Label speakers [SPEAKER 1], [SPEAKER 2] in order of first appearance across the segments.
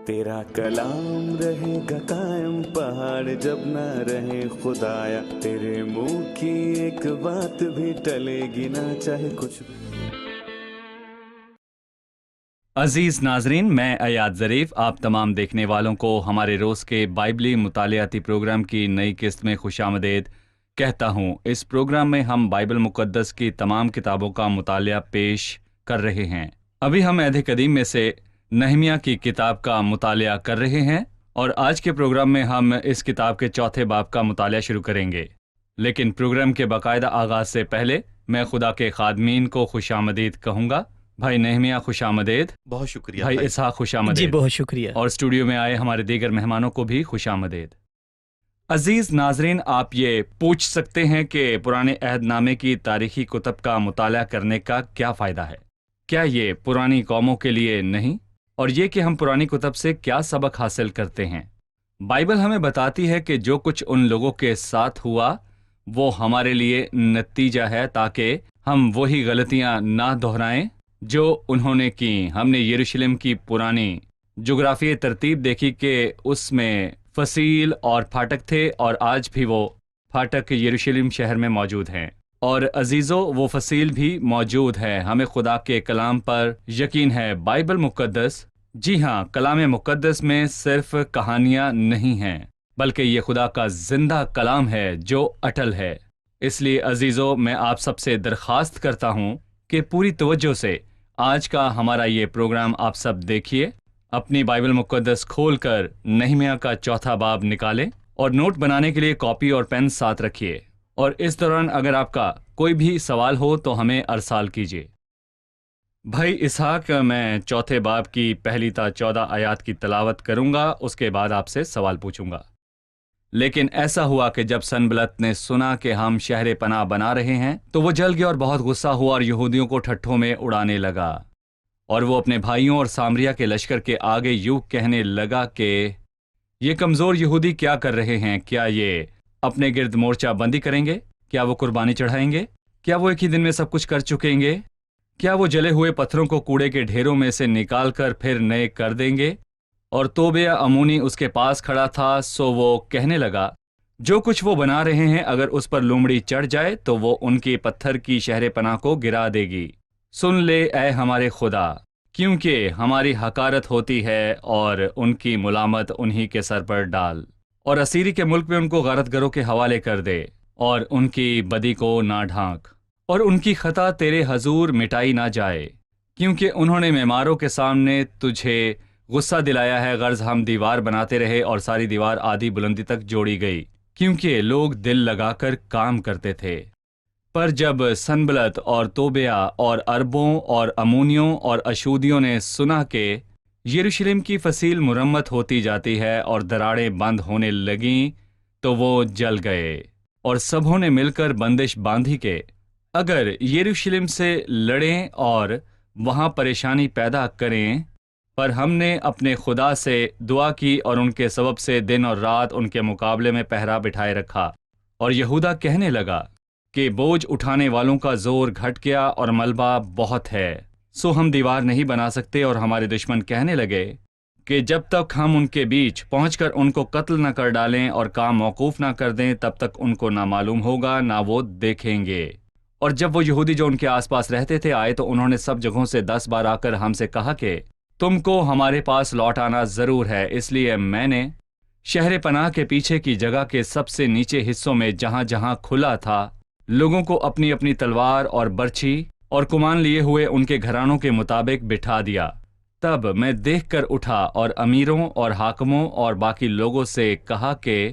[SPEAKER 1] تیرا کلام رہے گا قائم پہاڑ جب نہ رہے خدایا، تیرے منہ کی ایک بات بھی ٹلے گی نہ چاہے کچھ بھی۔
[SPEAKER 2] عزیز ناظرین، میں ایاد ظریف آپ تمام دیکھنے والوں کو ہمارے روز کے بائبلی مطالعاتی پروگرام کی نئی قسط میں خوش آمدید کہتا ہوں۔ اس پروگرام میں ہم بائبل مقدس کی تمام کتابوں کا مطالعہ پیش کر رہے ہیں۔ ابھی ہم عہد قدیم میں سے نہمیہ کی کتاب کا مطالعہ کر رہے ہیں، اور آج کے پروگرام میں ہم اس کتاب کے چوتھے باب کا مطالعہ شروع کریں گے۔ لیکن پروگرام کے باقاعدہ آغاز سے پہلے میں خدا کے خادمین کو خوش آمدید کہوں گا۔ بھائی نہمیہ خوش آمدید۔
[SPEAKER 3] بہت شکریہ
[SPEAKER 2] بھائی اسحاق خوش آمدید۔
[SPEAKER 4] جی بہت شکریہ۔
[SPEAKER 2] اور اسٹوڈیو میں آئے ہمارے دیگر مہمانوں کو بھی خوش آمدید۔ عزیز ناظرین، آپ یہ پوچھ سکتے ہیں کہ پرانے عہد نامے کی تاریخی کتب کا مطالعہ کرنے کا کیا فائدہ ہے؟ کیا یہ پرانی قوموں کے لیے نہیں؟ اور یہ کہ ہم پرانی کتب سے کیا سبق حاصل کرتے ہیں؟ بائبل ہمیں بتاتی ہے کہ جو کچھ ان لوگوں کے ساتھ ہوا وہ ہمارے لیے نتیجہ ہے، تاکہ ہم وہی غلطیاں نہ دہرائیں جو انہوں نے کی۔ ہم نے یروشلم کی پرانی جغرافیائی ترتیب دیکھی کہ اس میں فصیل اور پھاٹک تھے، اور آج بھی وہ پھاٹک یروشلم شہر میں موجود ہیں، اور عزیزو وہ فصیل بھی موجود ہے۔ ہمیں خدا کے کلام پر یقین ہے۔ بائبل مقدس، جی ہاں، کلام مقدس میں صرف کہانیاں نہیں ہیں، بلکہ یہ خدا کا زندہ کلام ہے جو اٹل ہے۔ اس لیے عزیزو، میں آپ سب سے درخواست کرتا ہوں کہ پوری توجہ سے آج کا ہمارا یہ پروگرام آپ سب دیکھیے۔ اپنی بائبل مقدس کھول کر نہمیہ کا چوتھا باب نکالیں، اور نوٹ بنانے کے لیے کاپی اور پین ساتھ رکھیے، اور اس دوران اگر آپ کا کوئی بھی سوال ہو تو ہمیں ارسال کیجیے۔ بھائی اسحاق، میں چوتھے باب کی پہلی تا 14 آیات کی تلاوت کروں گا، اس کے بعد آپ سے سوال پوچھوں گا۔ لیکن ایسا ہوا کہ جب سنبلت نے سنا کہ ہم شہر پناہ بنا رہے ہیں تو وہ جل گیا اور بہت غصہ ہوا اور یہودیوں کو ٹھٹھوں میں اڑانے لگا، اور وہ اپنے بھائیوں اور سامریہ کے لشکر کے آگے یوں کہنے لگا کہ یہ کمزور یہودی کیا کر رہے ہیں؟ کیا یہ اپنے گرد مورچہ بندی کریں گے؟ کیا وہ قربانی چڑھائیں گے؟ کیا وہ ایک ہی دن میں سب کچھ کر چکیں گے؟ کیا وہ جلے ہوئے پتھروں کو کوڑے کے ڈھیروں میں سے نکال کر پھر نئے کر دیں گے؟ اور توبیہ امونی اس کے پاس کھڑا تھا، سو وہ کہنے لگا جو کچھ وہ بنا رہے ہیں اگر اس پر لومڑی چڑھ جائے تو وہ ان کی پتھر کی شہر پناہ کو گرا دے گی۔ سن لے اے ہمارے خدا، کیونکہ ہماری حقارت ہوتی ہے، اور ان کی ملامت انہی کے سر پر ڈال، اور اسیری کے ملک میں ان کو غارت گروں کے حوالے کر دے، اور ان کی بدی کو نہ ڈھانک، اور ان کی خطا تیرے حضور مٹائی نہ جائے، کیونکہ انہوں نے معماروں کے سامنے تجھے غصہ دلایا ہے۔ غرض ہم دیوار بناتے رہے اور ساری دیوار آدھی بلندی تک جوڑی گئی، کیونکہ لوگ دل لگا کر کام کرتے تھے۔ پر جب سنبلت اور توبیہ اور عربوں اور امونیوں اور اشودیوں نے سنا کہ یروشلم کی فصیل مرمت ہوتی جاتی ہے اور دراڑیں بند ہونے لگیں تو وہ جل گئے، اور سبھوں نے مل کر بندش باندھی کہ اگر یروشلم سے لڑیں اور وہاں پریشانی پیدا کریں۔ پر ہم نے اپنے خدا سے دعا کی اور ان کے سبب سے دن اور رات ان کے مقابلے میں پہرا بٹھائے رکھا، اور یہودا کہنے لگا کہ بوجھ اٹھانے والوں کا زور گھٹ گیا اور ملبہ بہت ہے، سو ہم دیوار نہیں بنا سکتے۔ اور ہمارے دشمن کہنے لگے کہ جب تک ہم ان کے بیچ پہنچ کر ان کو قتل نہ کر ڈالیں اور کام موقوف نہ کر دیں، تب تک ان کو نہ معلوم ہوگا نہ وہ دیکھیں گے۔ اور جب وہ یہودی جو ان کے آس پاس رہتے تھے آئے تو انہوں نے سب جگہوں سے 10 بار آ کر ہم سے کہا کہ تم کو ہمارے پاس لوٹ آنا ضرور ہے۔ اس لیے میں نے شہر پناہ کے پیچھے کی جگہ کے سب سے نیچے حصوں میں جہاں جہاں کھلا تھا لوگوں کو اپنی اپنی تلوار اور برچھی اور کمان لیے ہوئے ان کے گھرانوں کے مطابق بٹھا دیا۔ تب میں دیکھ کر اٹھا اور امیروں اور حاکموں اور باقی لوگوں سے کہا کہ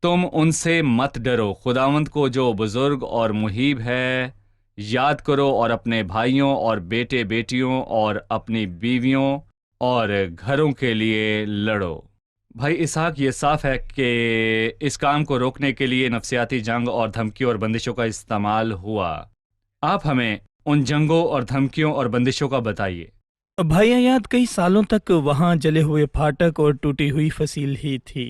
[SPEAKER 2] تم ان سے مت ڈرو، خداوند کو جو بزرگ اور مہیب ہے یاد کرو، اور اپنے بھائیوں اور بیٹے بیٹیوں اور اپنی بیویوں اور گھروں کے لیے لڑو۔ بھائی اسحاق، یہ صاف ہے کہ اس کام کو روکنے کے لیے نفسیاتی جنگ اور دھمکیوں اور بندشوں کا استعمال ہوا۔ آپ ہمیں ان جنگوں اور دھمکیوں اور بندشوں کا بتائیے۔
[SPEAKER 4] بھائی ایاد، کئی سالوں تک وہاں جلے ہوئے پھاٹک اور ٹوٹی ہوئی فصیل ہی تھی۔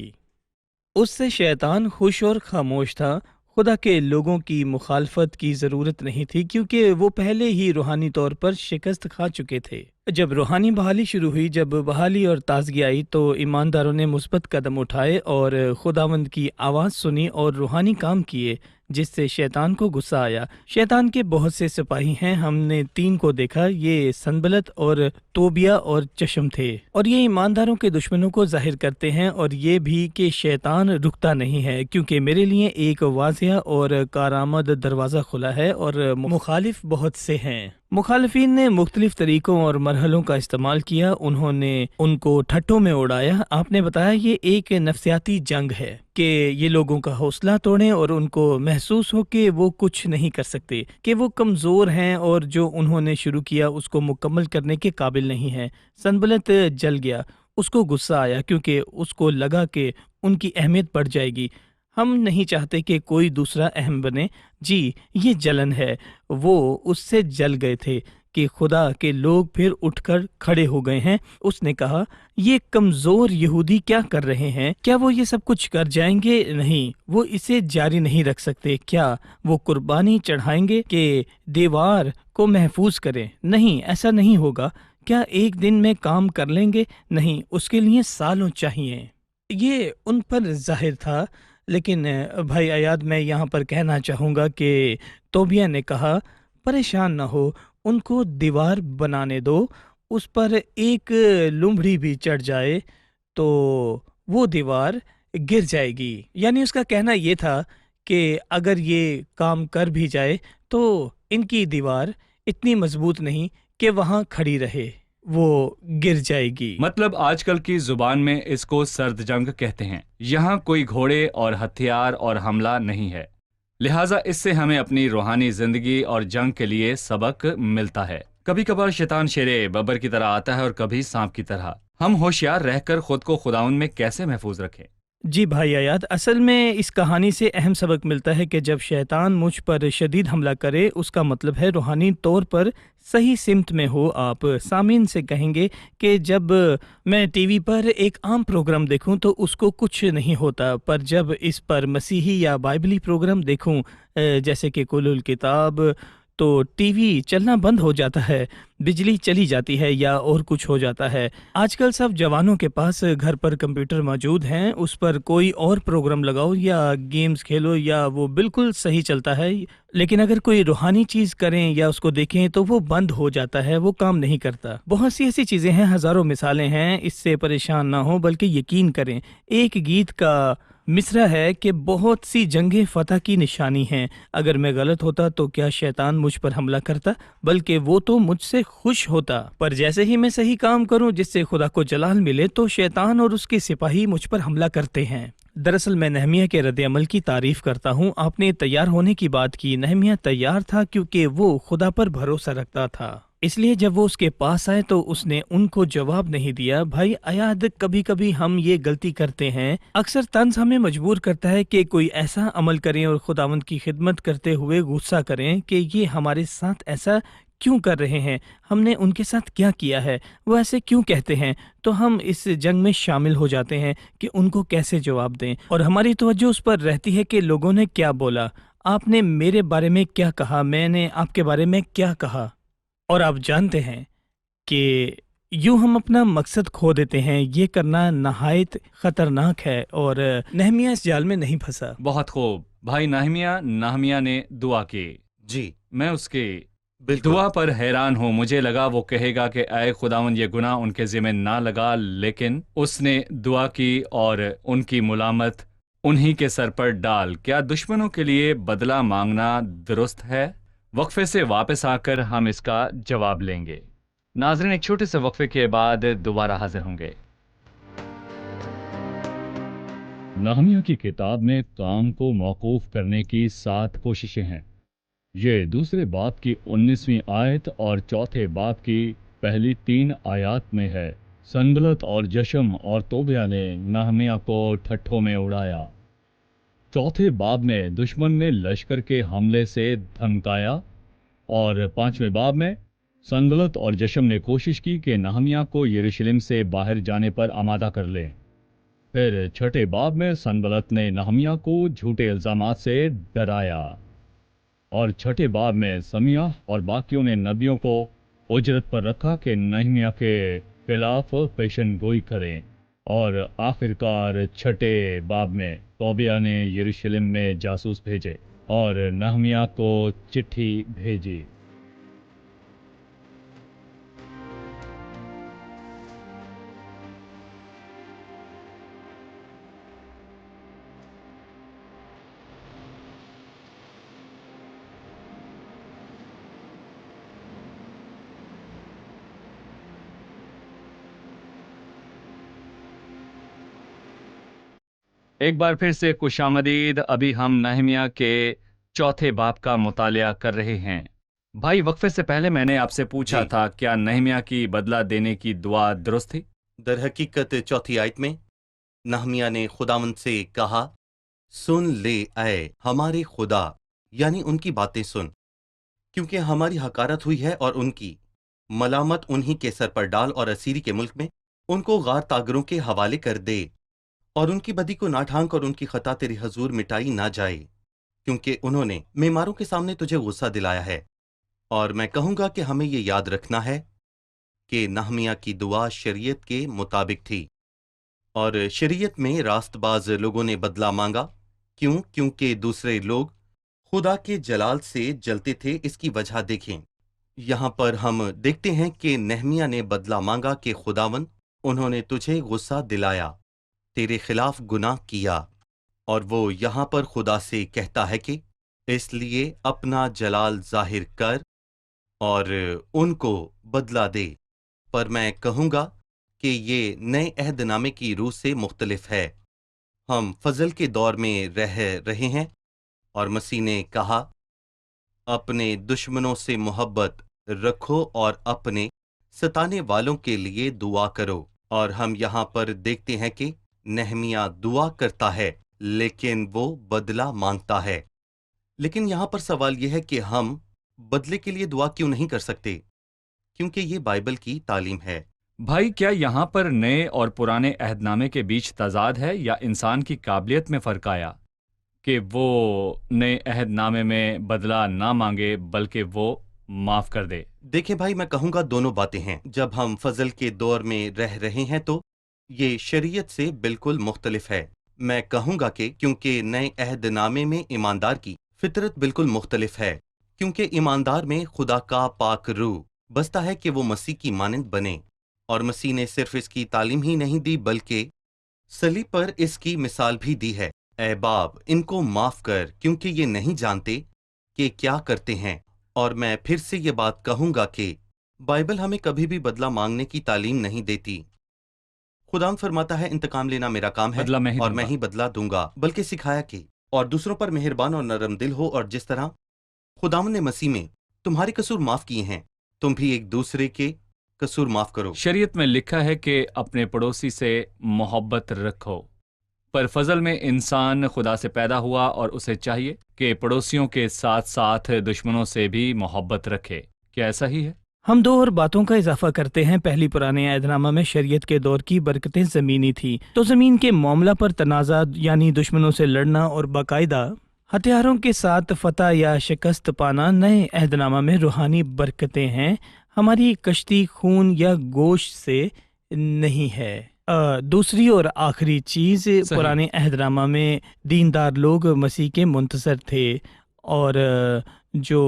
[SPEAKER 4] اس سے شیطان خوش اور خاموش تھا۔ خدا کے لوگوں کی مخالفت کی ضرورت نہیں تھی کیونکہ وہ پہلے ہی روحانی طور پر شکست کھا چکے تھے۔ جب روحانی بحالی شروع ہوئی، جب بحالی اور تازگی آئی، تو ایمانداروں نے مثبت قدم اٹھائے اور خداوند کی آواز سنی اور روحانی کام کیے، جس سے شیطان کو غصہ آیا۔ شیطان کے بہت سے سپاہی ہیں، ہم نے 3 کو دیکھا، یہ سنبلت اور توبیہ اور چشم تھے، اور یہ ایمانداروں کے دشمنوں کو ظاہر کرتے ہیں، اور یہ بھی کہ شیطان رکتا نہیں ہے، کیونکہ میرے لیے ایک واضح اور کارآمد دروازہ کھلا ہے اور مخالف بہت سے ہیں۔ مخالفین نے مختلف طریقوں اور مرحلوں کا استعمال کیا، انہوں نے ان کو ٹھٹوں میں اڑایا۔ آپ نے بتایا یہ ایک نفسیاتی جنگ ہے کہ یہ لوگوں کا حوصلہ توڑیں اور ان کو محسوس ہو کہ وہ کچھ نہیں کر سکتے، کہ وہ کمزور ہیں اور جو انہوں نے شروع کیا اس کو مکمل کرنے کے قابل نہیں ہیں۔ سنبلت جل گیا، اس کو غصہ آیا کیونکہ اس کو لگا کہ ان کی اہمیت بڑھ جائے گی۔ ہم نہیں چاہتے کہ کوئی دوسرا اہم بنے۔ جی، یہ جلن ہے۔ وہ اس سے جل گئے تھے کہ خدا کے لوگ پھر اٹھ کر کھڑے ہو گئے ہیں۔ اس نے کہا، یہ کمزور یہودی کیا کر رہے ہیں؟ کیا وہ یہ سب کچھ کر جائیں گے؟ نہیں، وہ اسے جاری نہیں رکھ سکتے۔ کیا وہ قربانی چڑھائیں گے کہ دیوار کو محفوظ کریں؟ نہیں، ایسا نہیں ہوگا۔ کیا ایک دن میں کام کر لیں گے؟ نہیں، اس کے لیے سالوں چاہیے۔ یہ ان پر ظاہر تھا، لیکن بھائی ایاد، میں یہاں پر کہنا چاہوں گا کہ توبیہ نے کہا، پریشان نہ ہو، ان کو دیوار بنانے دو، اس پر ایک لمڑی بھی چڑھ جائے تو وہ دیوار گر جائے گی۔ یعنی اس کا کہنا یہ تھا کہ اگر یہ کام کر بھی جائے تو ان کی دیوار اتنی مضبوط نہیں کہ وہاں کھڑی رہے، وہ گر جائے گی۔
[SPEAKER 2] مطلب آج کل کی زبان میں اس کو سرد جنگ کہتے ہیں۔ یہاں کوئی گھوڑے اور ہتھیار اور حملہ نہیں ہے، لہٰذا اس سے ہمیں اپنی روحانی زندگی اور جنگ کے لیے سبق ملتا ہے۔ کبھی کبھار شیطان شیر ببر کی طرح آتا ہے اور کبھی سانپ کی طرح۔ ہم ہوشیار رہ کر خود کو خداوند میں کیسے محفوظ رکھیں؟
[SPEAKER 4] جی بھائی ایاد، اصل میں اس کہانی سے اہم سبق ملتا ہے کہ جب شیطان مجھ پر شدید حملہ کرے، اس کا مطلب ہے روحانی طور پر صحیح سمت میں ہو۔ آپ سامعین سے کہیں گے کہ جب میں ٹی وی پر ایک عام پروگرام دیکھوں تو اس کو کچھ نہیں ہوتا، پر جب اس پر مسیحی یا بائبلی پروگرام دیکھوں جیسے کہ کل الکتاب، تو ٹی وی چلنا بند ہو جاتا ہے، بجلی چلی جاتی ہے یا اور کچھ ہو جاتا ہے۔ آج کل سب جوانوں کے پاس گھر پر کمپیوٹر موجود ہیں، اس پر کوئی اور پروگرام لگاؤ یا گیمز کھیلو یا وہ بالکل صحیح چلتا ہے، لیکن اگر کوئی روحانی چیز کریں یا اس کو دیکھیں تو وہ بند ہو جاتا ہے، وہ کام نہیں کرتا۔ بہت سی ایسی چیزیں ہیں، ہزاروں مثالیں ہیں، اس سے پریشان نہ ہوں بلکہ یقین کریں۔ ایک گیت کا مصرع ہے کہ بہت سی جنگیں فتح کی نشانی ہیں۔ اگر میں غلط ہوتا تو کیا شیطان مجھ پر حملہ کرتا؟ بلکہ وہ تو مجھ سے خوش ہوتا۔ پر جیسے ہی میں صحیح کام کروں جس سے خدا کو جلال ملے تو شیطان اور اس کے سپاہی مجھ پر حملہ کرتے ہیں۔ دراصل میں نہمیہ کے رد عمل کی تعریف کرتا ہوں۔ آپ نے تیار ہونے کی بات کی، نہمیہ تیار تھا کیونکہ وہ خدا پر بھروسہ رکھتا تھا، اس لیے جب وہ اس کے پاس آئے تو اس نے ان کو جواب نہیں دیا۔ بھائی ایاد، کبھی کبھی ہم یہ غلطی کرتے ہیں، اکثر طنز ہمیں مجبور کرتا ہے کہ کوئی ایسا عمل کریں اور خداوند کی خدمت کرتے ہوئے غصہ کریں کہ یہ ہمارے ساتھ ایسا کیوں کر رہے ہیں، ہم نے ان کے ساتھ کیا کیا ہے، وہ ایسے کیوں کہتے ہیں، تو ہم اس جنگ میں شامل ہو جاتے ہیں کہ ان کو کیسے جواب دیں، اور ہماری توجہ اس پر رہتی ہے کہ لوگوں نے کیا بولا، آپ نے میرے بارے میں کیا کہا، میں نے آپ کے بارے میں کیا کہا۔ اور آپ جانتے ہیں کہ یوں ہم اپنا مقصد کھو دیتے ہیں۔ یہ کرنا نہایت خطرناک ہے، اور نہمیہ اس جال میں نہیں پھنسا۔
[SPEAKER 2] بہت خوب بھائی نہمیہ نے دعا کی۔
[SPEAKER 3] جی
[SPEAKER 2] میں اس کی
[SPEAKER 3] بالکل۔
[SPEAKER 2] دعا پر حیران ہوں۔ مجھے لگا وہ کہے گا کہ اے خداوند یہ گناہ ان کے ذمہ نہ لگا، لیکن اس نے دعا کی اور ان کی ملامت انہی کے سر پر ڈال۔ کیا دشمنوں کے لیے بدلہ مانگنا درست ہے؟ وقفے سے واپس آ کر ہم اس کا جواب لیں گے۔ ناظرین، ایک چھوٹے سے وقفے کے بعد دوبارہ حاضر ہوں گے۔ نہمیہ کی کتاب میں کام کو موقوف کرنے کی 7 کوششیں ہیں۔ یہ دوسرے باب کی 19ویں آیت اور چوتھے باب کی پہلی 3 آیات میں ہے۔ سنبلت اور جشم اور توبیہ نے نہمیہ کو ٹھٹھوں میں اڑایا۔ چوتھے باب میں دشمن نے لشکر کے حملے سے دھمکایا، اور 5ویں باب میں سنبلت اور جشم نے کوشش کی کہ نہمیہ کو یروشلم سے باہر جانے پر آمادہ کر لیں۔ پھر چھٹے باب میں سنبلت نے نہمیہ کو جھوٹے الزامات سے ڈرایا، اور چھٹے باب میں سمیہ اور باقیوں نے نبیوں کو اجرت پر رکھا کہ نہمیہ کے خلاف پیشن گوئی کریں، اور آخرکار چھٹے باب میں توبیہ نے یروشلم میں جاسوس بھیجے اور نہمیہ کو چٹھی بھیجی۔ ایک بار پھر سے خوش آمدید۔ ابھی ہم نہمیہ کے چوتھے باب کا مطالعہ کر رہے ہیں۔ بھائی، وقفے سے پہلے میں نے آپ سے پوچھا
[SPEAKER 3] جی۔
[SPEAKER 2] تھا کیا نہمیہ کی بدلہ دینے کی دعا درست تھی؟
[SPEAKER 3] در حقیقت چوتھی آیت میں نہمیہ نے خداوند سے کہا، سن لے اے ہمارے خدا، یعنی ان کی باتیں سن، کیونکہ ہماری حقارت ہوئی ہے، اور ان کی ملامت انہی کے سر پر ڈال، اور اسیری کے ملک میں ان کو غار تاگروں کے حوالے کر دے، اور ان کی بدی کو نہ ڈھانک، اور ان کی خطا تیرے حضور مٹائی نہ جائے، کیونکہ انہوں نے معماروں کے سامنے تجھے غصہ دلایا ہے۔ اور میں کہوں گا کہ ہمیں یہ یاد رکھنا ہے کہ نہمیہ کی دعا شریعت کے مطابق تھی، اور شریعت میں راست باز لوگوں نے بدلہ مانگا۔ کیونکہ دوسرے لوگ خدا کے جلال سے جلتے تھے۔ اس کی وجہ دیکھیں، یہاں پر ہم دیکھتے ہیں کہ نہمیہ نے بدلہ مانگا کہ خداوند، انہوں نے تجھے غصہ دلایا، تیرے خلاف گناہ کیا، اور وہ یہاں پر خدا سے کہتا ہے کہ اس لیے اپنا جلال ظاہر کر اور ان کو بدلہ دے۔ پر میں کہوں گا کہ یہ نئے عہد نامے کی روح سے مختلف ہے۔ ہم فضل کے دور میں رہ رہے ہیں، اور مسیح نے کہا، اپنے دشمنوں سے محبت رکھو اور اپنے ستانے والوں کے لیے دعا کرو۔ اور ہم یہاں پر دیکھتے ہیں کہ نہمیہ دعا کرتا ہے، لیکن وہ بدلہ مانگتا ہے۔ لیکن یہاں پر سوال یہ ہے کہ ہم بدلے کے لیے دعا کیوں نہیں کر سکتے؟ کیونکہ یہ بائبل کی تعلیم ہے۔
[SPEAKER 2] بھائی، کیا یہاں پر نئے اور پرانے عہد نامے کے بیچ تضاد ہے، یا انسان کی قابلیت میں فرق آیا کہ وہ نئے عہد نامے میں بدلہ نہ مانگے بلکہ وہ معاف کر دے؟
[SPEAKER 3] دیکھیں بھائی، میں کہوں گا دونوں باتیں ہیں۔ جب ہم فضل کے دور میں رہ رہے ہیں تو یہ شریعت سے بالکل مختلف ہے۔ میں کہوں گا کہ کیونکہ نئے عہد نامے میں ایماندار کی فطرت بالکل مختلف ہے، کیونکہ ایماندار میں خدا کا پاک روح بستا ہے کہ وہ مسیح کی مانند بنے، اور مسیح نے صرف اس کی تعلیم ہی نہیں دی بلکہ صلیب پر اس کی مثال بھی دی ہے۔ اے باپ، ان کو معاف کر، کیونکہ یہ نہیں جانتے کہ کیا کرتے ہیں۔ اور میں پھر سے یہ بات کہوں گا کہ بائبل ہمیں کبھی بھی بدلہ مانگنے کی تعلیم نہیں دیتی۔ خدا فرماتا ہے، انتقام لینا میرا کام ہے،
[SPEAKER 2] بدلہ میں ہی
[SPEAKER 3] اور
[SPEAKER 2] دوں
[SPEAKER 3] میں
[SPEAKER 2] گا۔
[SPEAKER 3] ہی بدلہ دوں گا۔ بلکہ سکھایا کہ اور دوسروں پر مہربان اور نرم دل ہو، اور جس طرح خداوند نے مسیح میں تمہارے قصور معاف کیے ہیں، تم بھی ایک دوسرے کے قصور معاف کرو۔
[SPEAKER 2] شریعت میں لکھا ہے کہ اپنے پڑوسی سے محبت رکھو، پر فضل میں انسان خدا سے پیدا ہوا اور اسے چاہیے کہ پڑوسیوں کے ساتھ ساتھ دشمنوں سے بھی محبت رکھے۔ کیا ایسا ہی ہے؟
[SPEAKER 4] ہم دو اور باتوں کا اضافہ کرتے ہیں۔ پہلی، پرانے عہد نامہ میں شریعت کے دور کی برکتیں زمینی تھی، تو زمین کے معاملہ پر تنازع یعنی دشمنوں سے لڑنا اور باقاعدہ ہتھیاروں کے ساتھ فتح یا شکست پانا نئے عہد نامہ میں روحانی برکتیں ہیں۔ ہماری کشتی خون یا گوشت سے نہیں ہے۔ دوسری اور آخری چیز،
[SPEAKER 2] صحیح۔
[SPEAKER 4] پرانے عہد نامہ میں دیندار لوگ مسیح کے منتظر تھے، اور جو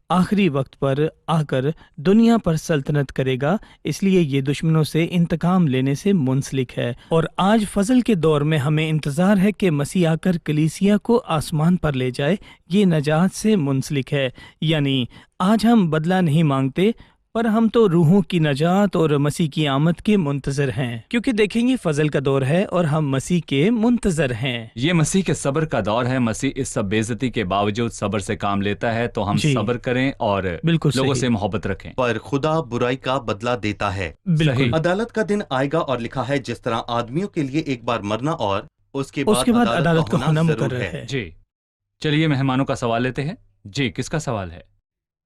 [SPEAKER 4] آخری وقت پر آ کر دنیا پر سلطنت کرے گا، اس لیے یہ دشمنوں سے انتقام لینے سے منسلک ہے۔ اور آج فضل کے دور میں ہمیں انتظار ہے کہ مسیح آ کر کلیسیا کو آسمان پر لے جائے، یہ نجات سے منسلک ہے۔ یعنی آج ہم بدلہ نہیں مانگتے، پر ہم تو روحوں کی نجات اور مسیح کی آمد کے منتظر ہیں، کیونکہ دیکھیں گے فضل کا دور ہے اور ہم مسیح کے منتظر ہیں۔
[SPEAKER 2] یہ مسیح کے صبر کا دور ہے۔ مسیح اس سب بے عزتی کے باوجود صبر سے کام لیتا ہے، تو ہم
[SPEAKER 4] جی،
[SPEAKER 2] صبر کریں اور
[SPEAKER 4] بالکل
[SPEAKER 2] لوگوں
[SPEAKER 4] صحیح۔
[SPEAKER 2] سے محبت رکھیں۔
[SPEAKER 3] پر خدا برائی کا بدلہ دیتا ہے۔
[SPEAKER 4] بالکل
[SPEAKER 2] صحیح۔
[SPEAKER 3] عدالت کا دن آئے گا، اور لکھا ہے جس طرح آدمیوں کے لیے ایک بار مرنا اور اس کے
[SPEAKER 4] بعد عدالت کا ہونا
[SPEAKER 3] ضرور
[SPEAKER 4] مقرر ہے۔
[SPEAKER 2] جی، چلیے مہمانوں کا سوال لیتے ہیں۔ جی، کس کا سوال ہے؟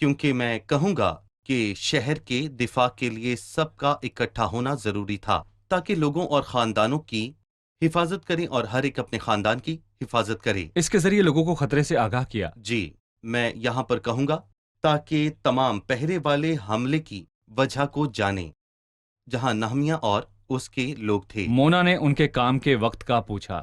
[SPEAKER 3] کیونکہ میں کہوں گا کہ شہر کے دفاع کے لیے سب کا اکٹھا ہونا ضروری تھا تاکہ لوگوں اور خاندانوں کی حفاظت کریں اور ہر ایک اپنے خاندان کی حفاظت کرے۔
[SPEAKER 2] اس کے ذریعے لوگوں کو خطرے سے آگاہ کیا۔
[SPEAKER 3] جی، میں یہاں پر کہوں گا تاکہ تمام پہرے والے حملے کی وجہ کو جانیں جہاں نہمیہ اور اس کے لوگ تھے۔
[SPEAKER 2] مونا نے ان کے کام کے وقت کا پوچھا۔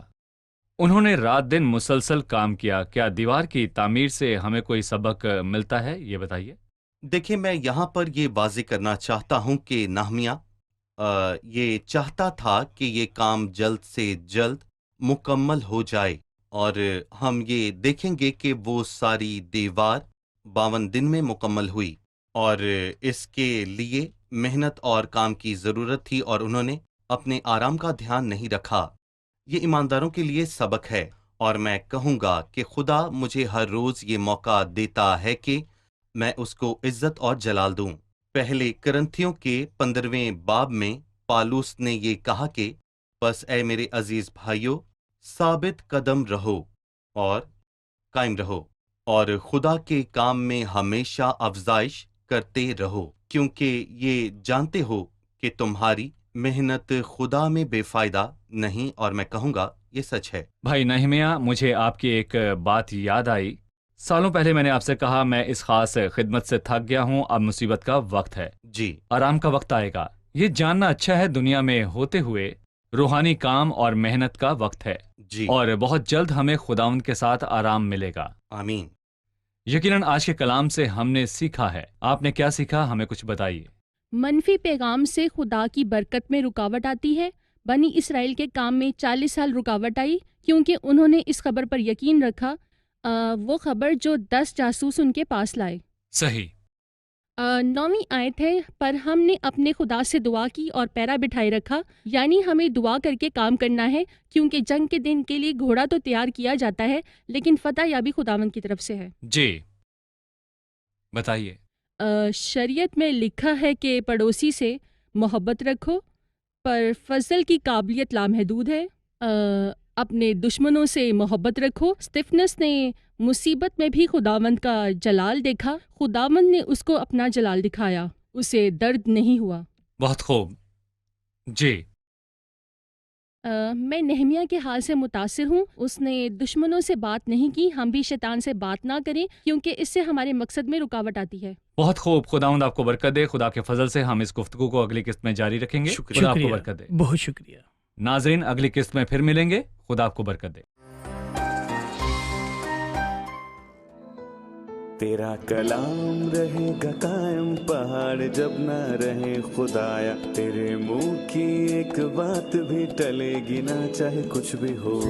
[SPEAKER 2] انہوں نے رات دن مسلسل کام کیا۔ کیا دیوار کی تعمیر سے ہمیں کوئی سبق ملتا ہے؟ یہ بتائیے۔
[SPEAKER 3] دیکھیں، میں یہاں پر یہ واضح کرنا چاہتا ہوں کہ نہمیہ یہ چاہتا تھا کہ یہ کام جلد سے جلد مکمل ہو جائے، اور ہم یہ دیکھیں گے کہ وہ ساری دیوار 52 دن میں مکمل ہوئی، اور اس کے لیے محنت اور کام کی ضرورت تھی اور انہوں نے اپنے آرام کا دھیان نہیں رکھا۔ یہ ایمانداروں کے لیے سبق ہے، اور میں کہوں گا کہ خدا مجھے ہر روز یہ موقع دیتا ہے کہ میں اس کو عزت اور جلال دوں۔ پہلے کرنتھیوں کے 15ویں باب میں پالوس نے یہ کہا کہ بس اے میرے عزیز بھائیو، ثابت قدم رہو اور قائم رہو، اور خدا کے کام میں ہمیشہ افزائش کرتے رہو، کیونکہ یہ جانتے ہو کہ تمہاری محنت خدا میں بے فائدہ نہیں، اور میں کہوں گا یہ سچ ہے۔
[SPEAKER 2] بھائی نہمیہ، مجھے آپ کی ایک بات یاد آئی۔ سالوں پہلے میں نے آپ سے کہا میں اس خاص خدمت سے تھک گیا ہوں، اب مصیبت کا وقت ہے،
[SPEAKER 3] جی،
[SPEAKER 2] آرام کا وقت آئے گا۔ یہ جاننا اچھا ہے دنیا میں ہوتے ہوئے روحانی کام اور محنت کا وقت ہے،
[SPEAKER 3] جی،
[SPEAKER 2] اور بہت جلد ہمیں خداوند کے ساتھ آرام ملے گا۔
[SPEAKER 3] آمین۔
[SPEAKER 2] یقیناً آج کے کلام سے ہم نے سیکھا ہے۔ آپ نے کیا سیکھا؟ ہمیں کچھ بتائیے۔
[SPEAKER 5] منفی پیغام سے خدا کی برکت میں رکاوٹ آتی ہے۔ بنی اسرائیل کے کام میں 40 سال رکاوٹ آئی کیونکہ انہوں نے اس خبر پر یقین رکھا، وہ خبر جو 10 جاسوس ان کے پاس لائے۔
[SPEAKER 2] صحیح۔
[SPEAKER 5] 9ویں آیت ہے، پر ہم نے اپنے خدا سے دعا کی اور پیرا بٹھائے رکھا، یعنی ہمیں دعا کر کے کام کرنا ہے، کیونکہ جنگ کے دن کے لیے گھوڑا تو تیار کیا جاتا ہے لیکن فتح یابی خداوند کی طرف سے ہے۔
[SPEAKER 2] جی بتائیے۔
[SPEAKER 5] شریعت میں لکھا ہے کہ پڑوسی سے محبت رکھو، پر فضل کی قابلیت لامحدود ہے۔ اپنے دشمنوں سے محبت رکھو۔ اسٹیفنس نے مصیبت میں بھی خداوند کا جلال دیکھا، خداوند نے اس کو اپنا جلال دکھایا، اسے درد نہیں ہوا۔
[SPEAKER 2] بہت خوب۔ جی
[SPEAKER 5] میں نہمیہ کے حال سے متاثر ہوں، اس نے دشمنوں سے بات نہیں کی۔ ہم بھی شیطان سے بات نہ کریں کیونکہ اس سے ہمارے مقصد میں رکاوٹ آتی ہے۔
[SPEAKER 2] بہت خوب، خداوند آپ کو برکت دے۔ خدا کے فضل سے ہم اس گفتگو کو اگلی قسط میں جاری رکھیں گے۔ خدا آپ کو برکت دے۔
[SPEAKER 4] بہت شکریہ۔
[SPEAKER 2] ناظرین، اگلی قسط میں پھر ملیں گے۔ خدا آپ کو برکت دے۔
[SPEAKER 1] تیرا کلام رہے گا قائم، پہاڑ جب نہ رہے خدایا، تیرے منہ کی ایک بات بھی ٹلے گی نہ، چاہے کچھ بھی ہو۔